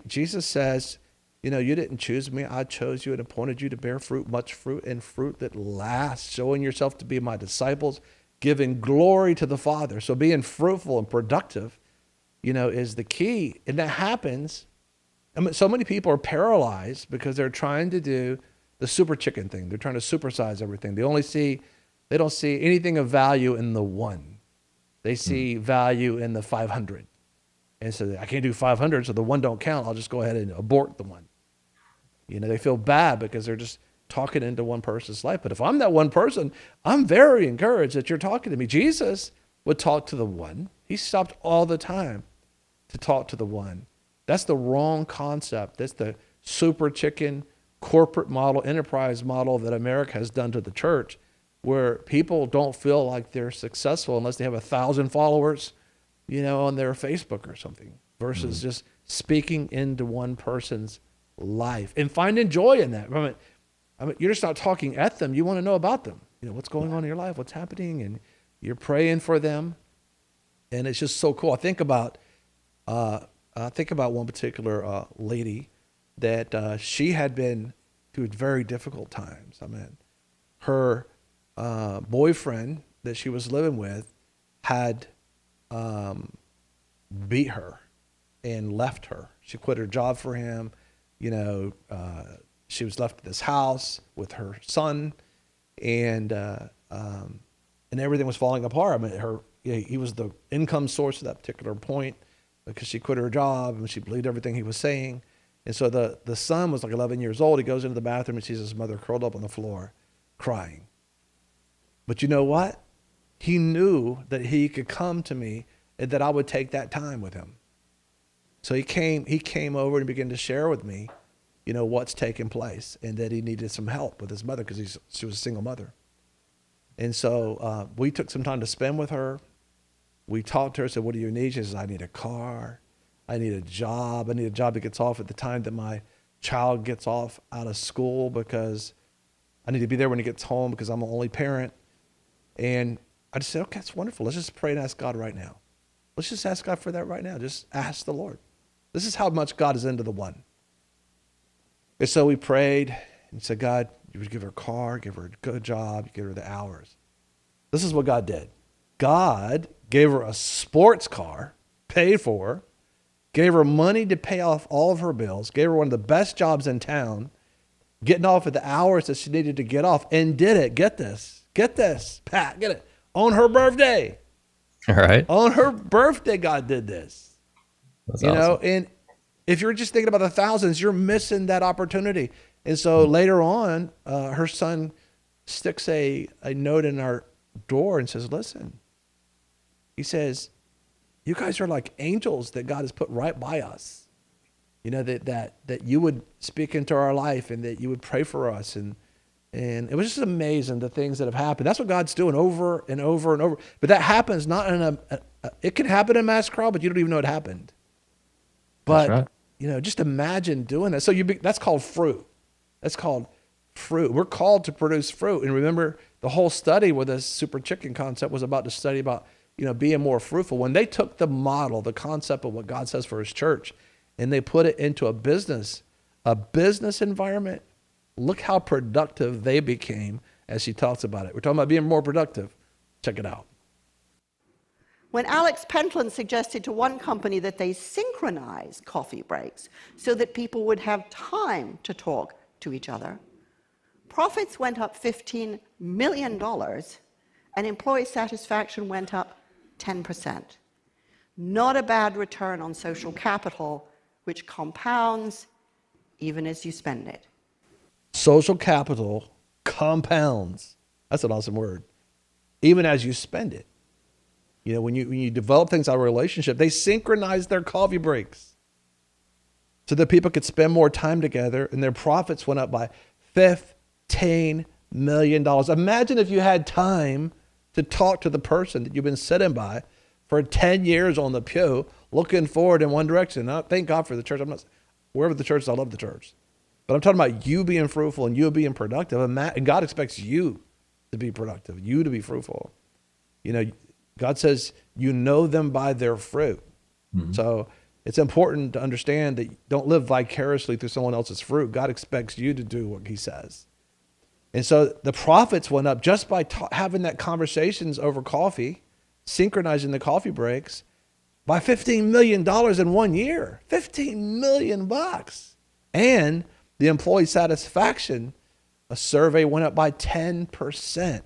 Jesus says, you didn't choose me. I chose you and appointed you to bear fruit, much fruit, and fruit that lasts, showing yourself to be my disciples, giving glory to the Father. So being fruitful and productive, is the key. And that happens. I mean, so many people are paralyzed because they're trying to do the super chicken thing. They're trying to supersize everything. They don't see anything of value in the one. They see value in the 500. And so I can't do 500, so the one don't count. I'll just go ahead and abort the one. They feel bad because they're just talking into one person's life. But if I'm that one person, I'm very encouraged that you're talking to me. Jesus would talk to the one. He stopped all the time to talk to the one. That's the wrong concept. That's the super chicken corporate model, enterprise model that America has done to the church, where people don't feel like they're successful unless they have 1,000 followers, on their Facebook or something, versus just speaking into one person's life and finding joy in that. I mean, you're just not talking at them. You want to know about them. What's going on in your life, what's happening, and you're praying for them. And it's just so cool. I think about one particular lady that she had been through very difficult times. I mean, her boyfriend that she was living with had beat her and left her. She quit her job for him. She was left at this house with her son, and everything was falling apart. I mean, he was the income source at that particular point because she quit her job and she believed everything he was saying. And so the son was like 11 years old. He goes into the bathroom and sees his mother curled up on the floor crying. But you know what? He knew that he could come to me and that I would take that time with him. So he came over and began to share with me, what's taking place, and that he needed some help with his mother because she was a single mother. And so we took some time to spend with her. We talked to her, said, what do you need? She says, I need a car. I need a job. I need a job that gets off at the time that my child gets off out of school because I need to be there when he gets home because I'm the only parent. And I just said, okay, that's wonderful. Let's just pray and ask God right now. Let's just ask God for that right now. Just ask the Lord. This is how much God is into the one. And so we prayed and said, God, you would give her a car, give her a good job, give her the hours. This is what God did. God gave her a sports car, paid for her, gave her money to pay off all of her bills, gave her one of the best jobs in town, getting off at the hours that she needed to get off, and did it. Get this, Pat, get it. On her birthday. All right. On her birthday, God did this. That's awesome. And if you're just thinking about the thousands, you're missing that opportunity. And so later on, her son sticks a note in our door and says, listen, he says, you guys are like angels that God has put right by us. That you would speak into our life and that you would pray for us. And it was just amazing the things that have happened. That's what God's doing over and over and over. But that happens not in it can happen in a mass crowd, but you don't even know it happened. But right. just imagine doing that. So that's called fruit. That's called fruit. We're called to produce fruit. And remember, the whole study with this super chicken concept was about to study about being more fruitful. When they took the model, the concept of what God says for His church, and they put it into a business environment, look how productive they became. As she talks about it, we're talking about being more productive. Check it out. When Alex Pentland suggested to one company that they synchronize coffee breaks so that people would have time to talk to each other, profits went up $15 million and employee satisfaction went up 10%. Not a bad return on social capital, which compounds even as you spend it. Social capital compounds. That's an awesome word. Even as you spend it. When you develop things out of a relationship, they synchronize their coffee breaks so that people could spend more time together, and their profits went up by $15 million. Imagine if you had time to talk to the person that you've been sitting by for 10 years on the pew, looking forward in one direction. Now, thank God for the church. Wherever the church is, I love the church. But I'm talking about you being fruitful and you being productive. And God expects you to be productive, you to be fruitful. God says, them by their fruit. Mm-hmm. So it's important to understand that don't live vicariously through someone else's fruit. God expects you to do what He says. And so the profits went up just by having that conversations over coffee, synchronizing the coffee breaks, by $15 million in 1 year. $15 million. And the employee satisfaction, a survey went up by 10%.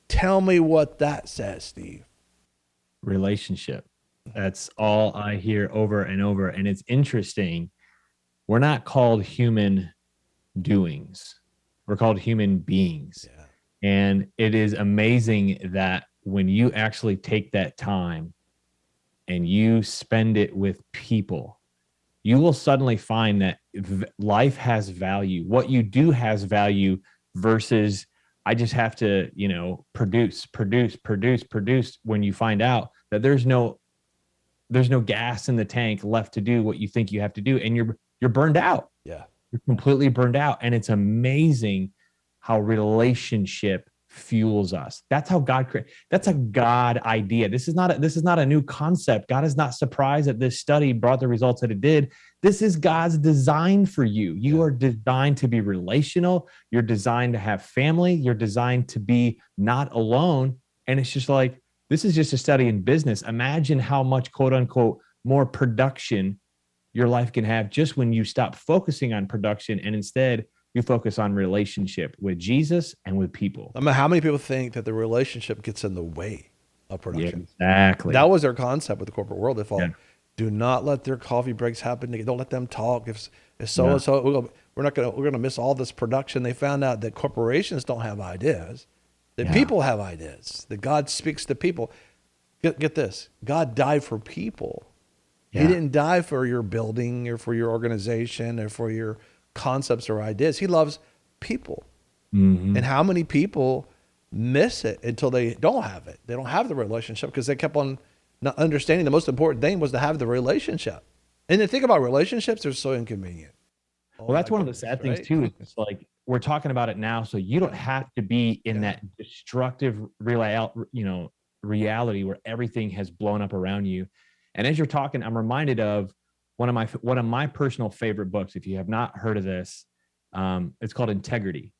Tell me what that says, Steve. Relationship. That's all I hear over and over. And it's interesting. We're not called human doings. We're called human beings. Yeah. And it is amazing that when you actually take that time and you spend it with people, you will suddenly find that life has value. What you do has value versus I just have to, produce. When you find out that there's no gas in the tank left to do what you think you have to do, and you're burned out. Yeah. You're completely burned out. And it's amazing how relationship fuels us. That's how God created. That's a God idea. This is not a new concept. God is not surprised that this study brought the results that it did. This is God's design for you. You are designed to be relational. You're designed to have family. You're designed to be not alone. And it's just like, this is just a study in business. Imagine how much, quote unquote, more production your life can have just when you stop focusing on production and instead you focus on relationship with Jesus and with people. I mean, how many people think that the relationship gets in the way of production? Yeah, exactly. That was their concept with the corporate world. They thought, do not let their coffee breaks happen. Don't let them talk. If so and so, we're gonna miss all this production. They found out that corporations don't have ideas. That people have ideas. That God speaks to people. Get this. God died for people. Yeah. He didn't die for your building or for your organization or for your concepts or ideas. He loves people. Mm-hmm. And how many people miss it until they don't have it? They don't have the relationship because they kept on not understanding the most important thing was to have the relationship. And then think about relationships, they're so inconvenient. Well, that's one of the sad things too. It's like we're talking about it now, so you don't have to be in that destructive reality where everything has blown up around you. And as you're talking, I'm reminded of one of my personal favorite books. If you have not heard of this, it's called Integrity,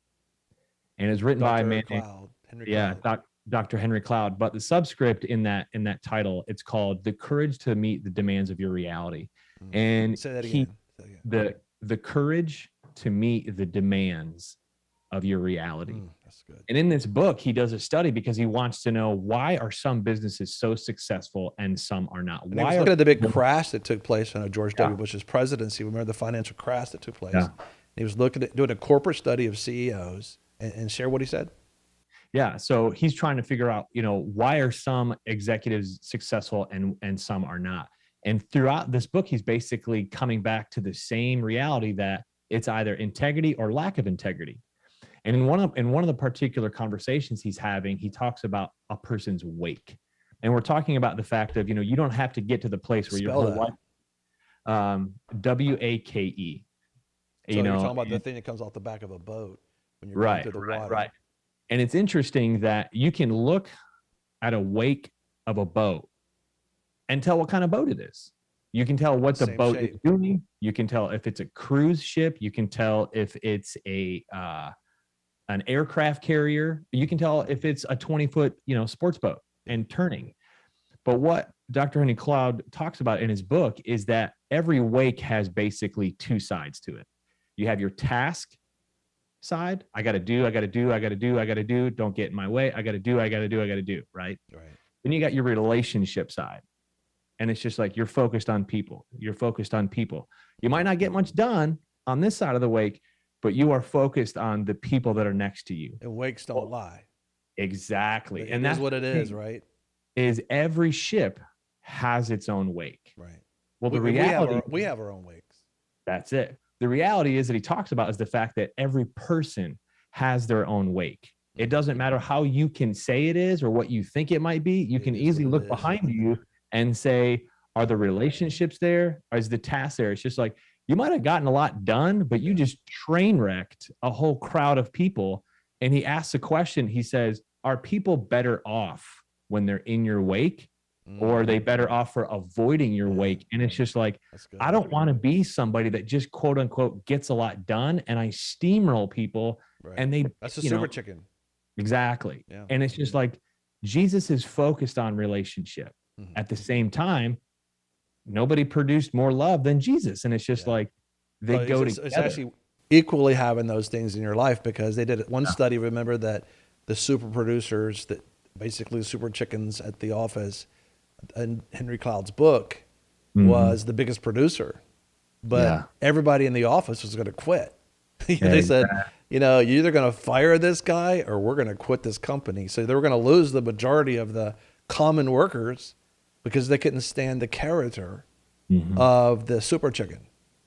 and it's written by a man named Dr. Henry Cloud. But the subscript in that title, it's called "The Courage to Meet the Demands of Your Reality," and say that again. The courage to meet the demands of your reality. That's good. And in this book, he does a study because he wants to know why are some businesses so successful and some are not. Why he was looking at the big crash that took place under George W. Bush's presidency. Remember the financial crash that took place? Yeah. He was looking at doing a corporate study of CEOs and share what he said. Yeah. So he's trying to figure out, why are some executives successful and some are not? And throughout this book, he's basically coming back to the same reality that it's either integrity or lack of integrity. And in one of the particular conversations he's having, he talks about a person's wake. And we're talking about the fact of, you don't have to get to the place where your whole life. WAKE. So you're talking about the thing that comes off the back of a boat when you're going through the water. Right. And it's interesting that you can look at a wake of a boat and tell what kind of boat it is. You can tell what the Same boat shape. is doing. You can tell if it's a cruise ship. You can tell if it's an aircraft carrier. You can tell if it's a 20-foot, sports boat and turning. But what Dr. Henry Cloud talks about in his book is that every wake has basically two sides to it. You have your task side. I got to do. Don't get in my way. I got to do. Right. Right. Then you got your relationship side. And it's just like you're focused on people. You might not get much done on this side of the wake, but you are focused on the people that are next to you. And wakes don't lie. Exactly. And that's that's what it is, right? Is every ship has its own wake. Right. Well, the reality we have our own wakes. That's it. The reality is that he talks about is the fact that every person has their own wake. It doesn't matter how you can say it is or what you think it might be. You can easily look behind you and say, are the relationships there? Or is the task there? It's just like, you might have gotten a lot done, but you just train wrecked a whole crowd of people. And he asks a question. He says, are people better off when they're in your wake, or are they better off for avoiding your wake? And it's just like, I don't want to be somebody that just quote unquote gets a lot done and I steamroll people. Right. And that's a super chicken. Exactly. Yeah. And it's just like, Jesus is focused on relationship. At the same time, nobody produced more love than Jesus. And it's just like, they go together. It's actually equally having those things in your life, because they did one study. Remember that the super producers, that basically super chickens at the office, in Henry Cloud's book, was the biggest producer, but everybody in the office was going to quit. They said, you're either going to fire this guy or we're going to quit this company. So they were going to lose the majority of the common workers because they couldn't stand the character of the super chicken.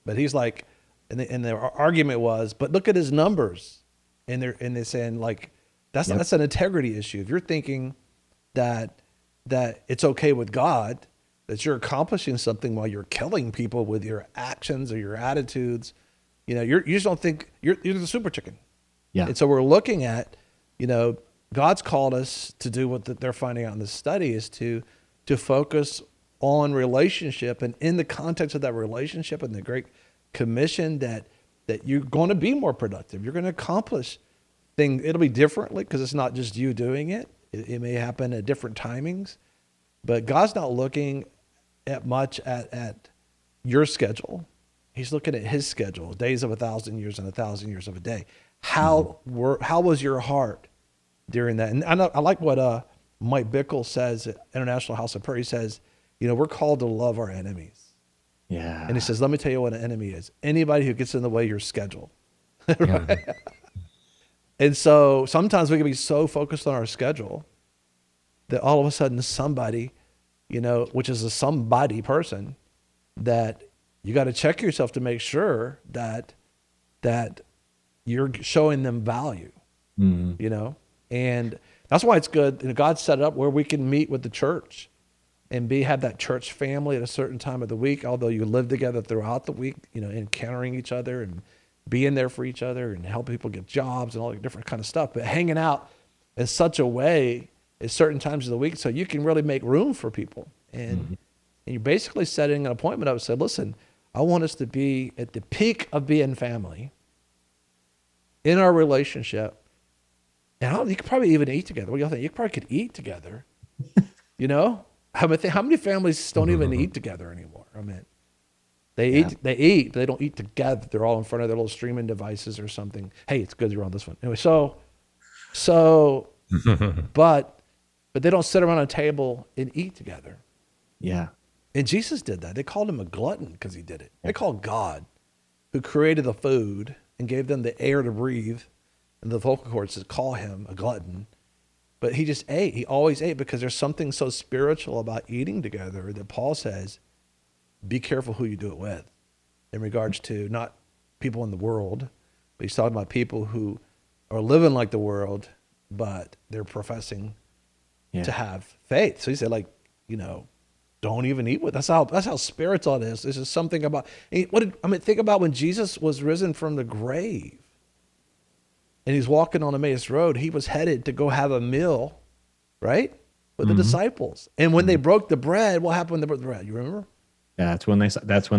But he's like, and the argument was, but look at his numbers. And they're saying, like, that's an integrity issue. If you're thinking that it's okay with God, that you're accomplishing something while you're killing people with your actions or your attitudes, you just don't think you're the super chicken. Yeah. And so we're looking at, God's called us to do what they're finding out in the study is to focus on relationship, and in the context of that relationship and the Great Commission, that you're going to be more productive. You're going to accomplish things. It'll be differently because it's not just you doing it. It may happen at different timings, but God's not looking much at your schedule. He's looking at his schedule, days of 1,000 years and 1,000 years of a day. How was your heart during that? And I like what Mike Bickle says at International House of Prayer. He says, we're called to love our enemies. Yeah. And he says, let me tell you what an enemy is. Anybody who gets in the way of your schedule. Right? Yeah. And so sometimes we can be so focused on our schedule that all of a sudden somebody, which is a somebody person, that you got to check yourself to make sure that you're showing them value, and that's why it's good. God set it up where we can meet with the church and have that church family at a certain time of the week, although you live together throughout the week, encountering each other and being there for each other and helping people get jobs and all the different kind of stuff, but hanging out in such a way at certain times of the week so you can really make room for people. And you're basically setting an appointment up and said, listen, I want us to be at the peak of being family in our relationship. And you could probably even eat together. What do y'all think? You probably could eat together. How many families don't even eat together anymore? I mean, they eat, but they don't eat together. They're all in front of their little streaming devices or something. Hey, it's good you're on this one. Anyway, but they don't sit around a table and eat together. Yeah. And Jesus did that. They called him a glutton because he did it. They called God, who created the food and gave them the air to breathe, and the vocal cords, to call him a glutton. But he just ate. He always ate because there's something so spiritual about eating together that Paul says, be careful who you do it with, in regards to not people in the world, but he's talking about people who are living like the world, but they're professing to have faith. So he said, don't even eat with. That's how spiritual it is. This is something about. Think about when Jesus was risen from the grave, and he's walking on Emmaus Road. He was headed to go have a meal, right, with the disciples. And when they broke the bread, what happened when they broke the bread? You remember? That's when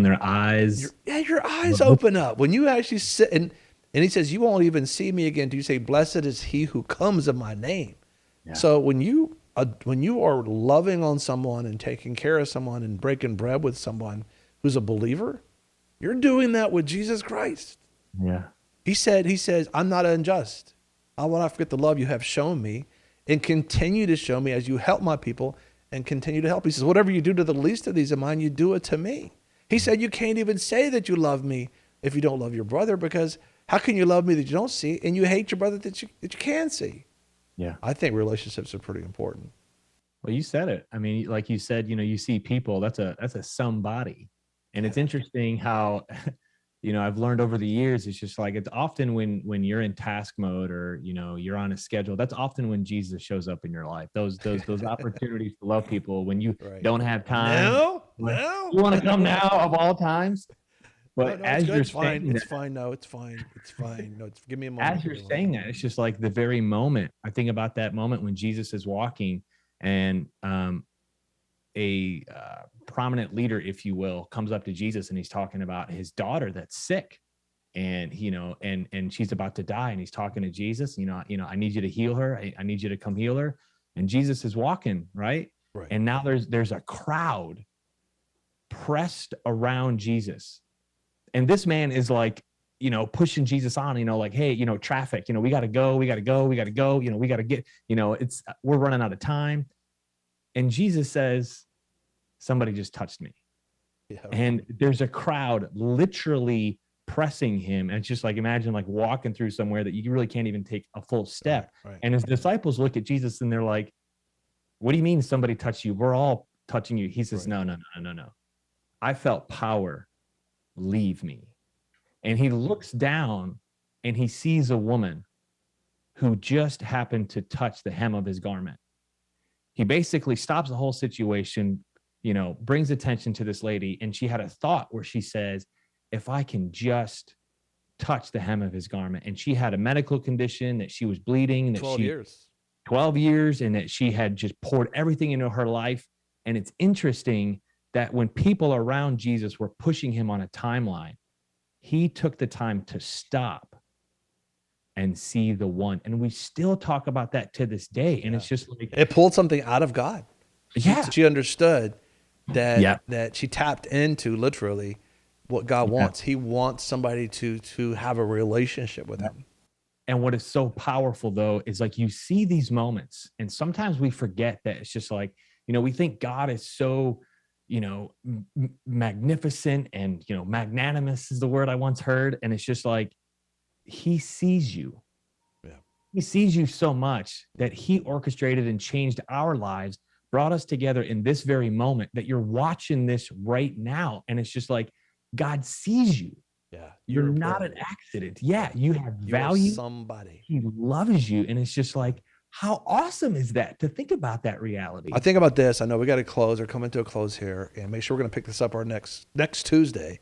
their eyes. Your eyes open up when you actually sit and he says, "You won't even see me again." Do you say, "Blessed is he who comes in my name"? Yeah. So when you are loving on someone and taking care of someone and breaking bread with someone who's a believer, you're doing that with Jesus Christ. Yeah. He says, "I'm not unjust. I will not forget the love you have shown me and continue to show me as you help my people and continue to help." He says, "Whatever you do to the least of these of mine, you do it to me." He said, "You can't even say that you love me if you don't love your brother, because how can you love me that you don't see and you hate your brother that you can see?" Yeah. I think relationships are pretty important. Well, you said it. I mean, like you said, you see people, that's a somebody. And it's interesting how, I've learned over the years, it's just like, it's often when you're in task mode or, you're on a schedule, that's often when Jesus shows up in your life. Those opportunities to love people when you don't have time. No. You want to come now of all times. But No, as you're it's fine. saying It's fine. No, it's fine. It's fine. No, give me a moment. as you're saying that, it's just like the very moment. I think about that moment when Jesus is walking and a prominent leader, if you will, comes up to Jesus and he's talking about his daughter that's sick, and and she's about to die, and he's talking to Jesus. I need you to heal her. I need you to come heal her. And Jesus is walking right. And now there's a crowd pressed around Jesus. And this man is like, pushing Jesus on, like, "Hey, traffic, we got to go, we got to go, we got to go, we got to get, we're running out of time." And Jesus says, "Somebody just touched me." Yeah, right. And there's a crowd literally pressing him. And it's just like, imagine like walking through somewhere that you really can't even take a full step. Right. And his disciples look at Jesus and they're like, "What do you mean somebody touched you? We're all touching you." He says, "No. I felt power leave me." And he looks down and he sees a woman who just happened to touch the hem of his garment. He basically stops the whole situation, brings attention to this lady. And she had a thought where she says, "If I can just touch the hem of his garment." And she had a medical condition that she was bleeding, and that 12 years, and that she had just poured everything into her life. And it's interesting that when people around Jesus were pushing him on a timeline, he took the time to stop and see the one. And we still talk about that to this day. And it's just like, it pulled something out of God. Yeah. She understood that she tapped into literally what God wants. He wants somebody to have a relationship with him. And what is so powerful though, is like, you see these moments and sometimes we forget that it's just like, we think God is so, magnificent and, magnanimous is the word I once heard. And it's just like, he sees you. Yeah. He sees you so much that he orchestrated and changed our lives, brought us together in this very moment that you're watching this right now. And it's just like, God sees you. Yeah. You're not an accident. Yeah. You have value. You're somebody. He loves you. And it's just like, how awesome is that to think about that reality? I think about this. I know we got to close or come into a close here, and make sure we're going to pick this up our next Tuesday.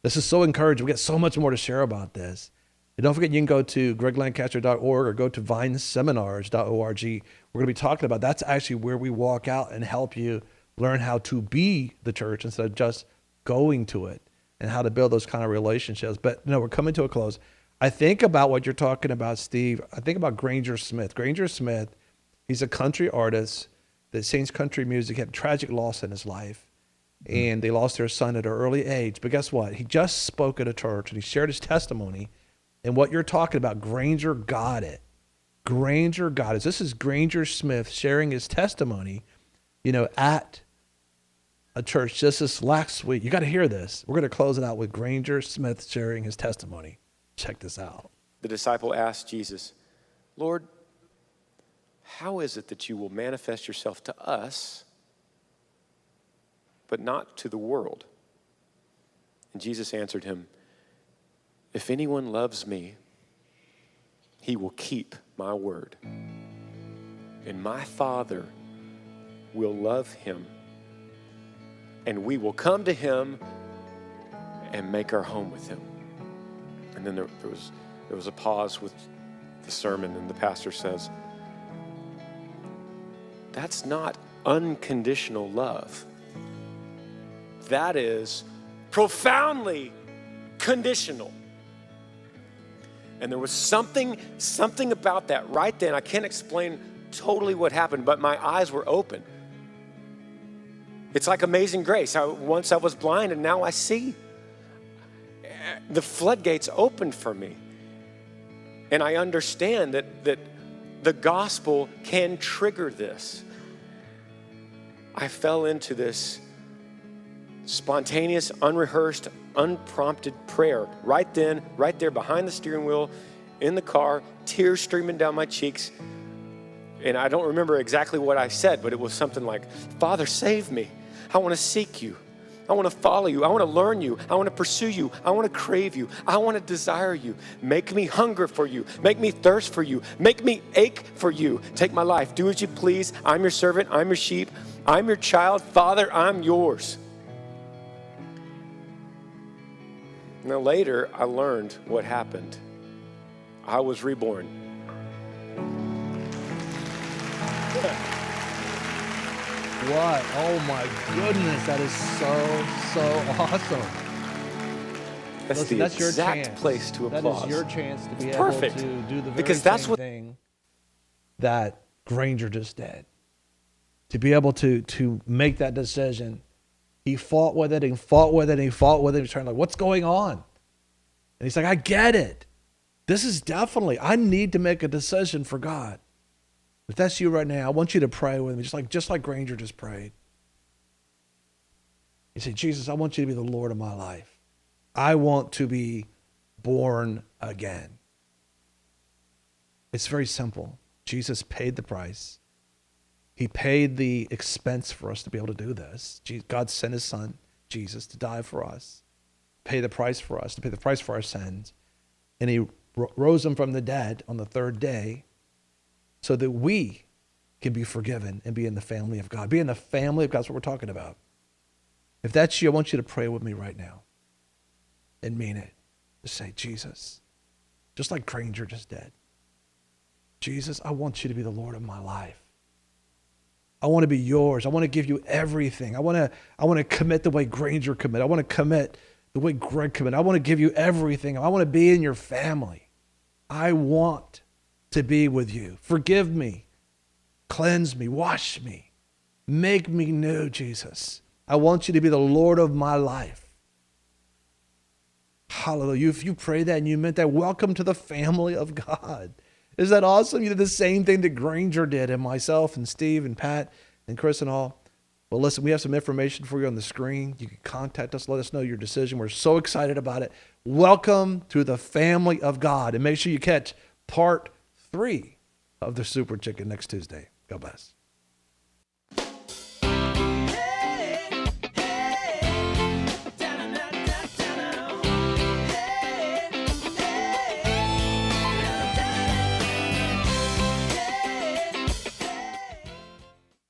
This is so encouraging. We got so much more to share about this. And don't forget, you can go to greglancaster.org or go to vineseminars.org. We're going to be talking about, that's actually where we walk out and help you learn how to be the church instead of just going to it, and how to build those kind of relationships. But we're coming to a close. I think about what you're talking about, Steve. I think about Granger Smith. Granger Smith, he's a country artist that sings country music. He had a tragic loss in his life, and they lost their son at an early age. But guess what? He just spoke at a church, and he shared his testimony. And what you're talking about, Granger got it. Granger got it. This is Granger Smith sharing his testimony, at a church just this last week. You got to hear this. We're going to close it out with Granger Smith sharing his testimony. Check this out. The disciple asked Jesus, "Lord, how is it that you will manifest yourself to us, but not to the world?" And Jesus answered him, "If anyone loves me, he will keep my word. And my Father will love him, and we will come to him and make our home with him. And then there was a pause with the sermon, and the pastor says, that's not unconditional love. That is profoundly conditional. And there was something about that right then. I can't explain totally what happened, but my eyes were open. It's like Amazing Grace. Once I was blind and now I see. The floodgates opened for me. And I understand that the gospel can trigger this. I fell into this spontaneous, unrehearsed, unprompted prayer right then, right there behind the steering wheel, in the car, tears streaming down my cheeks. And I don't remember exactly what I said, but it was something like, Father, save me. I want to seek you. I want to follow you. I want to learn you. I want to pursue you. I want to crave you. I want to desire you. Make me hunger for you. Make me thirst for you. Make me ache for you. Take my life. Do as you please. I'm your servant. I'm your sheep. I'm your child. Father, I'm yours. Now later, I learned what happened. I was reborn. What? Oh my goodness, that is so awesome. That's the exact place to applause. That is your chance to be Perfect. able to do the very Because that's same what thing that Granger just did. To be able to make that decision. He fought with it and fought with it and he fought with it. He's trying like, what's going on? And he's like, I get it. This is definitely, I need to make a decision for God. If that's you right now, I want you to pray with me, just like Granger just prayed. You say, Jesus, I want you to be the Lord of my life. I want to be born again. It's very simple. Jesus paid the price. He paid the expense for us to be able to do this. God sent his son, Jesus, to die for us, pay the price for us, to pay the price for our sins. And he rose him from the dead on the third day so that we can be forgiven and be in the family of God. Be in the family of God. That's what we're talking about. If that's you, I want you to pray with me right now and mean it. Just say, Jesus, just like Granger just did. Jesus, I want you to be the Lord of my life. I want to be yours. I want to give you everything. I want to commit the way Granger committed. I want to commit the way Greg committed. I want to give you everything. I want to be in your family. I want to be with you. Forgive me. Cleanse me. Wash me. Make me new, Jesus. I want you to be the Lord of my life. Hallelujah. If you pray that and you meant that, welcome to the family of God. Isn't that awesome? You did the same thing that Granger did, and myself and Steve and Pat and Chris and all. Well, listen, we have some information for you on the screen. You can contact us. Let us know your decision. We're so excited about it. Welcome to the family of God. And make sure you catch part 3 of the Super Chicken next Tuesday. God bless.